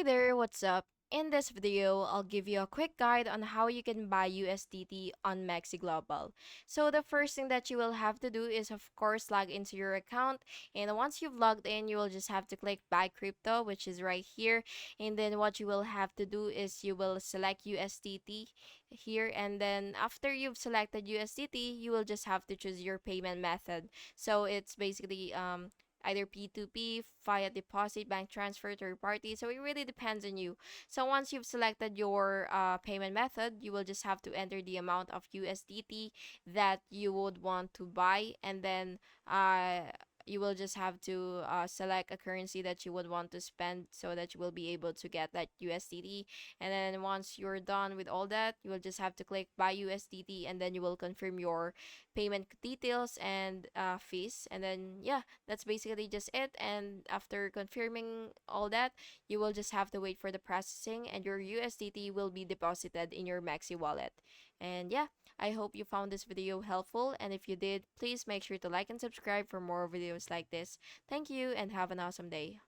Hi there, what's up? In this video, I'll give you a quick guide on how you can buy USDT on MEXC Global. So the first thing that you will have to do is of course log into your account, and once you've logged in, you will just have to click buy crypto, which is right here. And then what you will have to do is you will select USDT here, and then after you've selected USDT, you will just have to choose your payment method. So it's basically either P2P, via deposit, bank transfer, third party. So it really depends on you. So once you've selected your payment method, you will just have to enter the amount of USDT that you would want to buy, and then you will just have to select a currency that you would want to spend so that you will be able to get that USDT. And then once you're done with all that, you will just have to click buy USDT, and then you will confirm your payment details and fees. And then yeah, that's basically just it. And after confirming all that, you will just have to wait for the processing, and your USDT will be deposited in your MEXC wallet. And yeah, I hope you found this video helpful, and if you did, please make sure to like and subscribe for more videos like this. Thank you and have an awesome day.